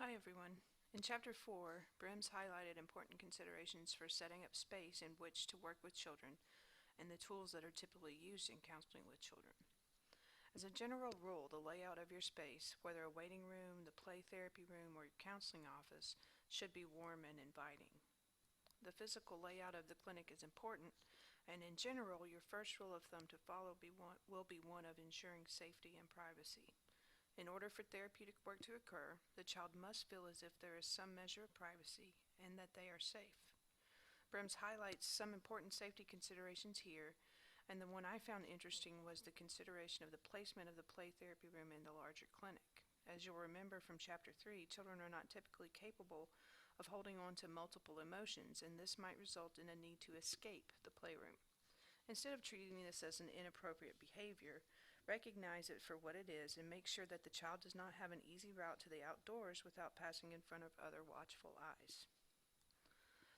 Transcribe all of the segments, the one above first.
Hi everyone. In Chapter 4, Brims highlighted important considerations for setting up space in which to work with children and the tools that are typically used in counseling with children. As a general rule, the layout of your space, whether a waiting room, the play therapy room, or your counseling office, should be warm and inviting. The physical layout of the clinic is important, and in general, your first rule of thumb to follow will be one of ensuring safety and privacy. In order for therapeutic work to occur, the child must feel as if there is some measure of privacy and that they are safe. Brims highlights some important safety considerations here, and the one I found interesting was the consideration of the placement of the play therapy room in the larger clinic. As you'll remember from Chapter 3, children are not typically capable of holding on to multiple emotions, and this might result in a need to escape the playroom. Instead of treating this as an inappropriate behavior, recognize it for what it is and make sure that the child does not have an easy route to the outdoors without passing in front of other watchful eyes.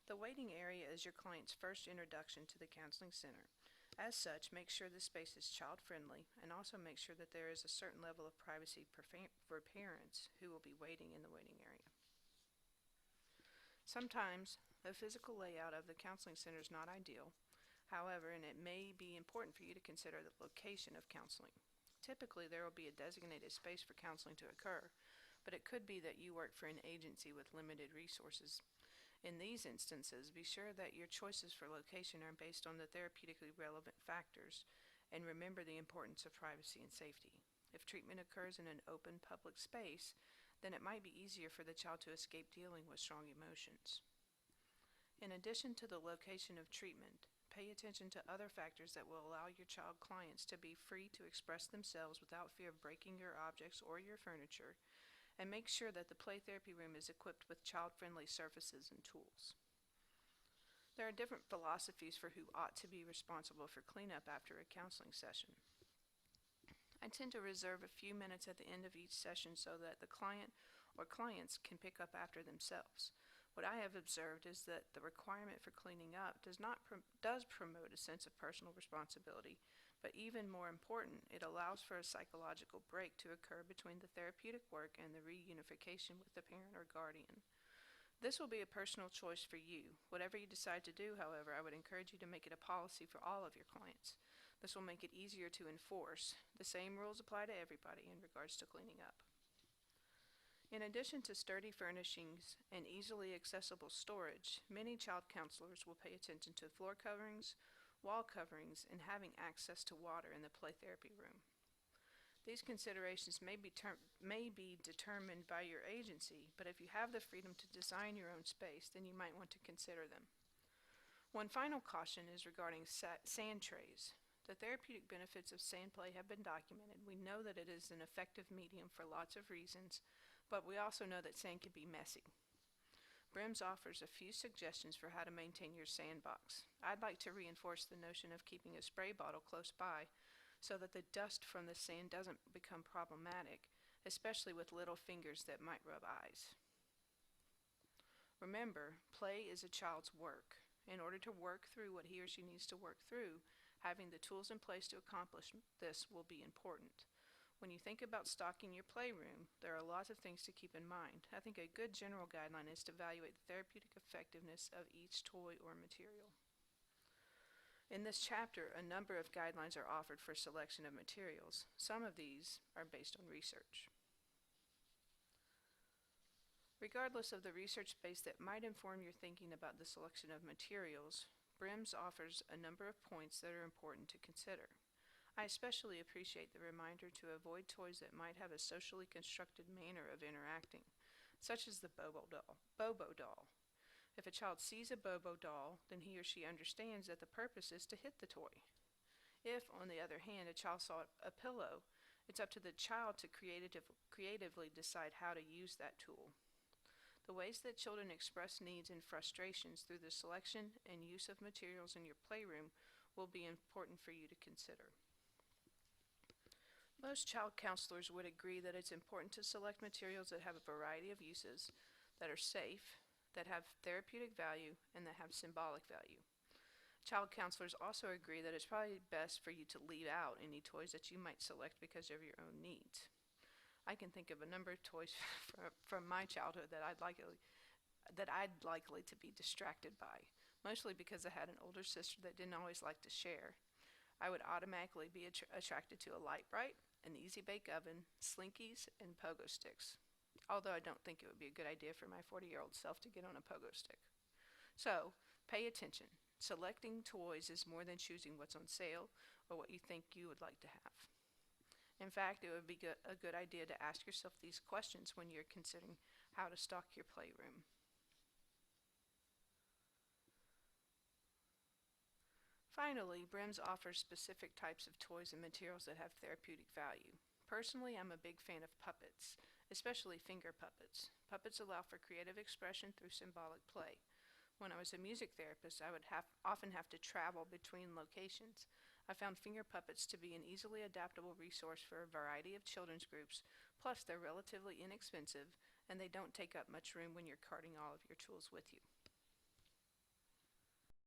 The waiting area is your client's first introduction to the counseling center. As such, make sure the space is child-friendly and also make sure that there is a certain level of privacy for parents who will be waiting in the waiting area. Sometimes, the physical layout of the counseling center is not ideal. However, and it may be important for you to consider the location of counseling. Typically, there will be a designated space for counseling to occur, but it could be that you work for an agency with limited resources. In these instances, be sure that your choices for location are based on the therapeutically relevant factors, and remember the importance of privacy and safety. If treatment occurs in an open public space, then it might be easier for the child to escape dealing with strong emotions. In addition to the location of treatment, pay attention to other factors that will allow your child clients to be free to express themselves without fear of breaking your objects or your furniture, and make sure that the play therapy room is equipped with child-friendly surfaces and tools. There are different philosophies for who ought to be responsible for cleanup after a counseling session. I tend to reserve a few minutes at the end of each session so that the client or clients can pick up after themselves. What I have observed is that the requirement for cleaning up does promote a sense of personal responsibility, but even more important, it allows for a psychological break to occur between the therapeutic work and the reunification with the parent or guardian. This will be a personal choice for you. Whatever you decide to do, however, I would encourage you to make it a policy for all of your clients. This will make it easier to enforce. The same rules apply to everybody in regards to cleaning up. In addition to sturdy furnishings and easily accessible storage, many child counselors will pay attention to floor coverings, wall coverings, and having access to water in the play therapy room. These considerations may be determined by your agency, but if you have the freedom to design your own space, then you might want to consider them. One final caution is regarding sand trays. The therapeutic benefits of sand play have been documented. We know that it is an effective medium for lots of reasons, but we also know that sand can be messy. Brims offers a few suggestions for how to maintain your sandbox. I'd like to reinforce the notion of keeping a spray bottle close by so that the dust from the sand doesn't become problematic, especially with little fingers that might rub eyes. Remember, play is a child's work. In order to work through what he or she needs to work through, having the tools in place to accomplish this will be important. When you think about stocking your playroom, there are lots of things to keep in mind. I think a good general guideline is to evaluate the therapeutic effectiveness of each toy or material. In this chapter, a number of guidelines are offered for selection of materials. Some of these are based on research. Regardless of the research base that might inform your thinking about the selection of materials, Brims offers a number of points that are important to consider. I especially appreciate the reminder to avoid toys that might have a socially constructed manner of interacting, such as the Bobo doll. If a child sees a Bobo doll, then he or she understands that the purpose is to hit the toy. If, on the other hand, a child saw a pillow, it's up to the child to creatively decide how to use that tool. The ways that children express needs and frustrations through the selection and use of materials in your playroom will be important for you to consider. Most child counselors would agree that it's important to select materials that have a variety of uses, that are safe, that have therapeutic value, and that have symbolic value. Child counselors also agree that it's probably best for you to leave out any toys that you might select because of your own needs. I can think of a number of toys from my childhood that I'd likely to be distracted by, mostly because I had an older sister that didn't always like to share. I would automatically be attracted to a light bright, an easy bake oven, slinkies, and pogo sticks. Although I don't think it would be a good idea for my 40-year-old self to get on a pogo stick. So, pay attention. Selecting toys is more than choosing what's on sale or what you think you would like to have. In fact, it would be a good idea to ask yourself these questions when you're considering how to stock your playroom. Finally, Brims offers specific types of toys and materials that have therapeutic value. Personally, I'm a big fan of puppets, especially finger puppets. Puppets allow for creative expression through symbolic play. When I was a music therapist, I would often have to travel between locations. I found finger puppets to be an easily adaptable resource for a variety of children's groups, plus they're relatively inexpensive and they don't take up much room when you're carting all of your tools with you.